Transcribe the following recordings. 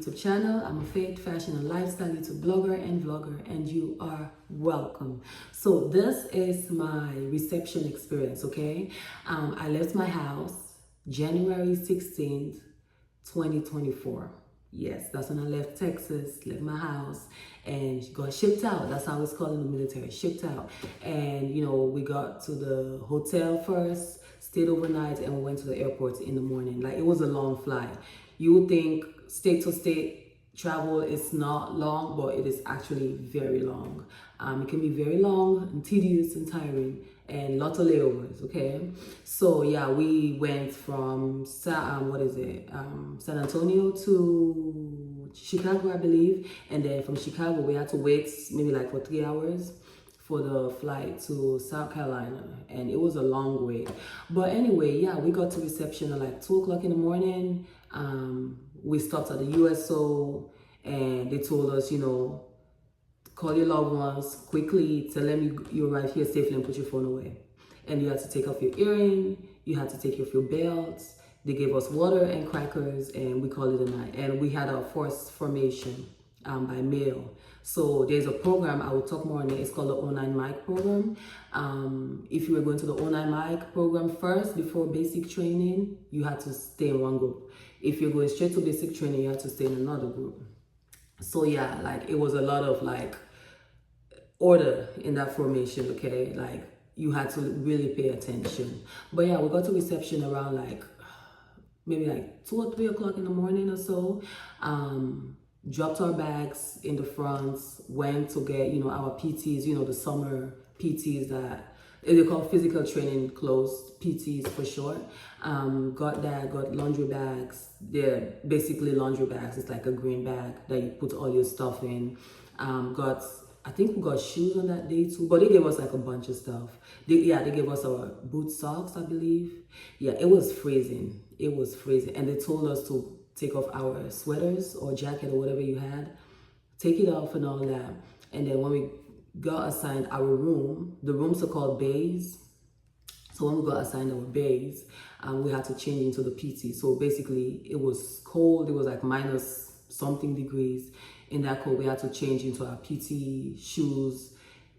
YouTube channel. I'm a faith, fashion, and lifestyle YouTube blogger and vlogger, and you are welcome. So this is my reception experience, okay? I left my house January 16th, 2024. Yes, that's when I left Texas, left my house, and got shipped out. That's how it's called in the military, shipped out. And, you know, we got to the hotel first, stayed overnight, and we went to the airport in the morning. Like, it was a long flight. You would think state to state travel is not long, but it is actually very long. It can be very long and tedious and tiring, and lots of layovers, okay? So yeah, we went from San Antonio to Chicago, I believe, and then from Chicago we had to wait maybe like for 3 hours for the flight to South Carolina, and it was a long wait. But anyway, yeah, we got to reception at like 2 o'clock in the morning. We stopped at the USO, and they told us, you know, call your loved ones quickly, tell them you arrived here safely and put your phone away. And you had to take off your earring, you had to take off your belts. They gave us water and crackers, and we called it a night. And we had our forced formation by mail. So there's a program, I will talk more on it, it's called the 09 Mike program. If you were going to the 09 Mike program first, before basic training, you had to stay in one group. If you're going straight to basic training, you had to stay in another group. So yeah, like it was a lot of like order in that formation, okay? Like you had to really pay attention. But yeah, we got to reception around like maybe like 2 or 3 o'clock in the morning or so. Dropped our bags in the front, went to get, you know, our PTs, you know, the summer PTs that they call physical training clothes, PTs for short. Got that, got laundry bags. They're basically laundry bags. It's like a green bag that you put all your stuff in. I think we got shoes on that day too, but they gave us like a bunch of stuff. They gave us our boot socks, I believe. Yeah, it was freezing. It was freezing. And they told us to take off our sweaters or jacket or whatever you had. Take it off and all that. And then when we got assigned our room, the rooms are called bays. So when we got assigned our bays, we had to change into the PT. So basically it was cold. It was like minus something degrees. In that cold, we had to change into our PT shoes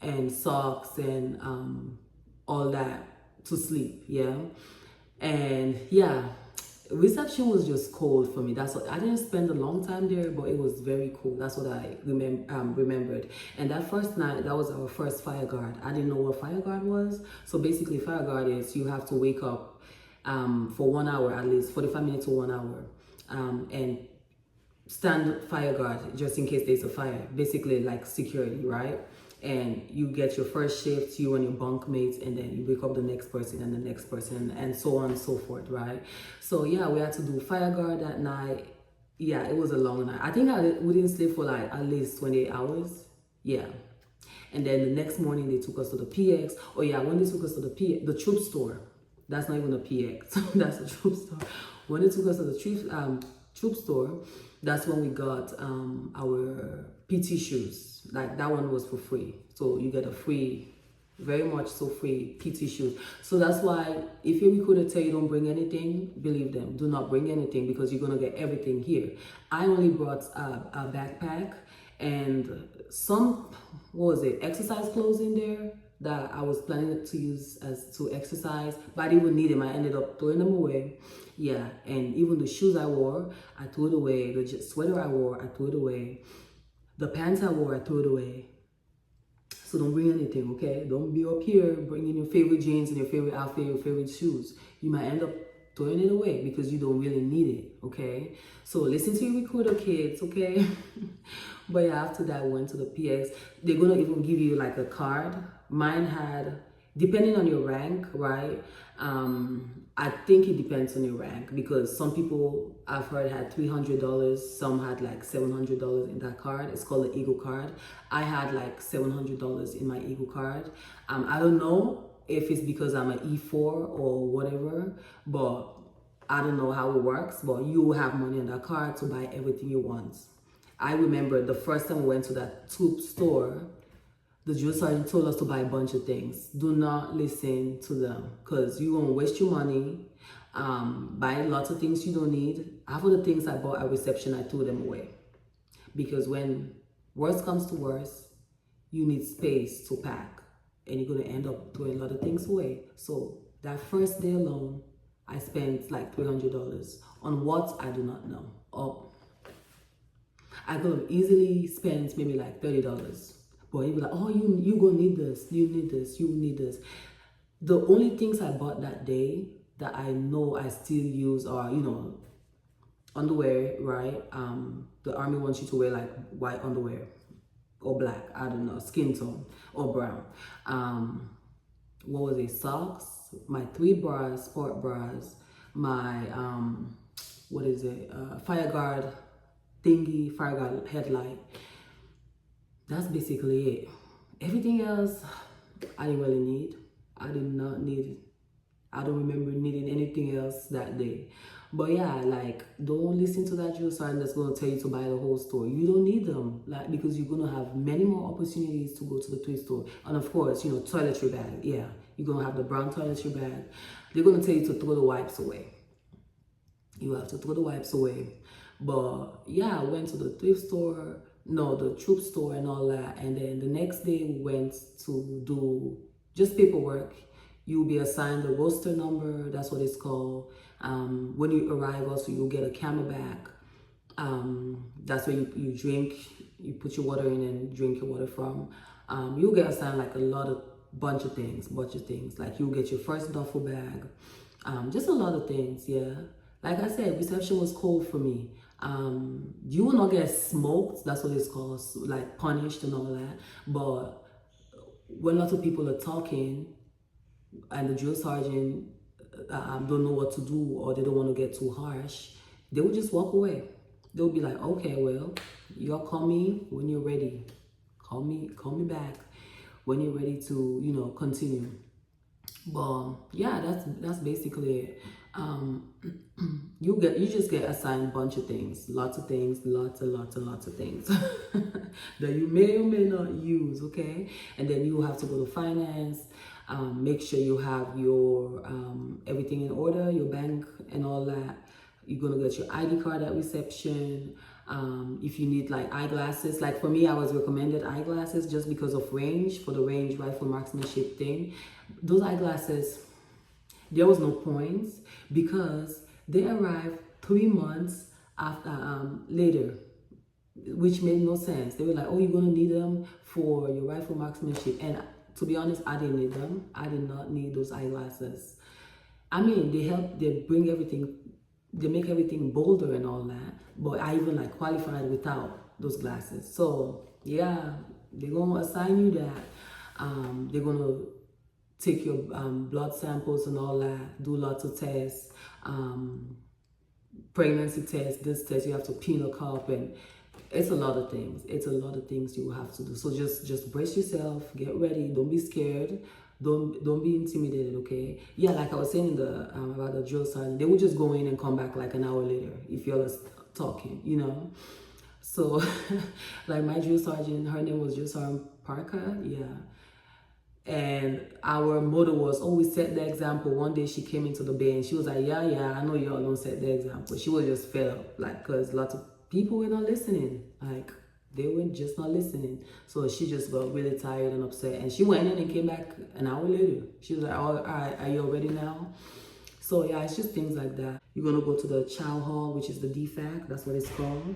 and socks and all that to sleep, yeah. And yeah, reception was just cold for me. That's what I didn't spend a long time there, but it was very cool. That's what I remembered. And that first night, that was our first fire guard. I didn't know what fire guard was. So basically, fire guard is you have to wake up for 1 hour at least, 45 minutes to 1 hour, and stand fire guard just in case there's a fire. Basically, like security, right? And you get your first shift, you and your bunk mates, and then you wake up the next person and the next person, and so on and so forth, right? So yeah, we had to do fire guard that night. Yeah, it was a long night. I think we didn't sleep for like at least 28 hours. Yeah. And then the next morning they took us to the PX. Oh yeah, when they took us to the troop store, that's not even a PX, that's a troop store. When they took us to the troop store, that's when we got our PT shoes. Like that one was for free. So you get a free, very much so free PT shoes. So that's why if your recruiter tell you don't bring anything, believe them. Do not bring anything because you're gonna get everything here. I only brought a backpack and some, exercise clothes in there that I was planning to use to exercise, but I didn't even need them. I ended up throwing them away. Yeah, and even the shoes I wore, I threw it away. The sweater I wore, I threw it away. The pants I wore, I threw it away. So don't bring anything, okay? Don't be up here bringing your favorite jeans and your favorite outfit, your favorite shoes. You might end up throwing it away because you don't really need it, okay? So listen to your recruiter, kids, okay? But yeah, after that, I went to the PX. They're gonna even give you like a card. Mine had, depending on your rank, right? I think it depends on your rank because some people I've heard had $300, some had like $700 in that card. It's called the Eagle card. I had like $700 in my Eagle card. I don't know if it's because I'm an E4 or whatever, but I don't know how it works, but you will have money on that card to buy everything you want. I remember the first time we went to that troop store, The drill sergeant told us to buy a bunch of things. Do not listen to them, because you're going to waste your money. Buy lots of things you don't need. Half of the things I bought at reception, I threw them away. Because when worst comes to worst, you need space to pack. And you're going to end up throwing a lot of things away. So that first day alone, I spent like $300 on what I do not know. Or I could have easily spent maybe like $30. But you'd be like, oh, you gonna need this, you need this, you need this. The only things I bought that day that I know I still use are, you know, underwear, right? The Army wants you to wear like white underwear or black, I don't know, skin tone or brown. What was it? Socks, my 3 bras, sport bras, my what is it? Fire guard thingy, fire guard headlight. That's basically it. Everything else I didn't really need. I did not need it. I don't remember needing anything else that day. But yeah, like, don't listen to that drill sergeant that's going to tell you to buy the whole store. You don't need them, like, because you're going to have many more opportunities to go to the thrift store. And of course, you know, toiletry bag. Yeah, you're going to have the brown toiletry bag. They're going to tell you to throw the wipes away. You have to throw the wipes away. But yeah, I went to the thrift store, no, the troop store and all that. And then the next day we went to do just paperwork. You'll be assigned the roster number, that's what it's called. When you arrive also, you'll get a camelback. That's where you drink, you put your water in and drink your water from. You'll get assigned like bunch of things. Like you'll get your first duffel bag. Just a lot of things, yeah. Like I said, reception was cold for me. You will not get smoked, that's what it's called, like punished and all that. But when lots of people are talking and the drill sergeant don't know what to do, or they don't want to get too harsh, they will just walk away. They'll be like, okay, well, you'll call me when you're ready. Call me back when you're ready to, you know, continue. But yeah, that's basically it. You just get assigned a bunch of things, lots of things lots of things that you may or may not use, okay? And then you have to go to finance, make sure you have your everything in order, your bank and all that. You're gonna get your ID card at reception. If you need like eyeglasses, like for me, I was recommended eyeglasses just because of range, for the range rifle marksmanship thing. Those eyeglasses, there was no points because they arrived 3 months after later, which made no sense. They were like, oh, you're gonna need them for your rifle marksmanship. And to be honest, I didn't need them. I did not need those eyeglasses. I mean, they bring everything, they make everything bolder and all that, but I even like qualified without those glasses. So yeah, they're gonna assign you that. They're gonna take your blood samples and all that, do lots of tests, pregnancy tests, this test, you have to pee in a cup, and it's a lot of things. It's a lot of things you have to do. So just brace yourself, get ready, don't be scared, don't be intimidated, okay? Yeah, like I was saying about the drill sergeant, they would just go in and come back like an hour later if you're talking, you know? So like my drill sergeant, her name was Drill Sergeant Parker, yeah. And our motto was always set the example. One day she came into the bay and she was like, yeah, I know y'all don't set the example. She was just fed up, like, because lots of people were not listening. Like, they were just not listening. So she just got really tired and upset. And she went in and came back an hour later. She was like, oh, all right, are you all ready now? So yeah, it's just things like that. You're going to go to the chow hall, which is the DFAC. That's what it's called.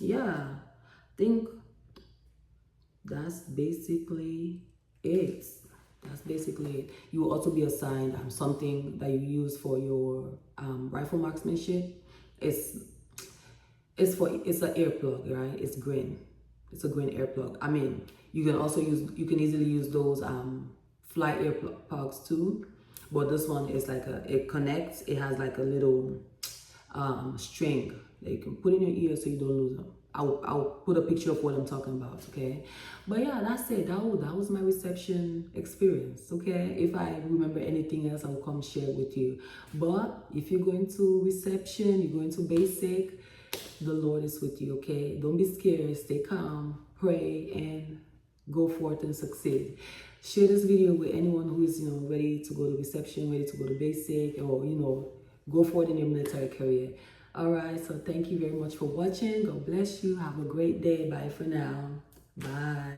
Yeah, I think that's basically it. You will also be assigned something that you use for your rifle marksmanship. It's an earplug, right? It's green. It's a green earplug. I mean, you can easily use those flight earplugs too. But this one is like it connects. It has like a little string that you can put in your ear so you don't lose them. I'll put a picture of what I'm talking about, okay? But yeah, that's it. That was my reception experience, okay? If I remember anything else, I'll come share with you. But if you're going to reception, you're going to basic, the Lord is with you, okay? Don't be scared. Stay calm. pray, and go forth and succeed. Share this video with anyone who is, ready to go to reception, ready to go to basic, or, go forward in your military career. All right, so thank you very much for watching. God bless you. Have a great day. Bye for now. Bye.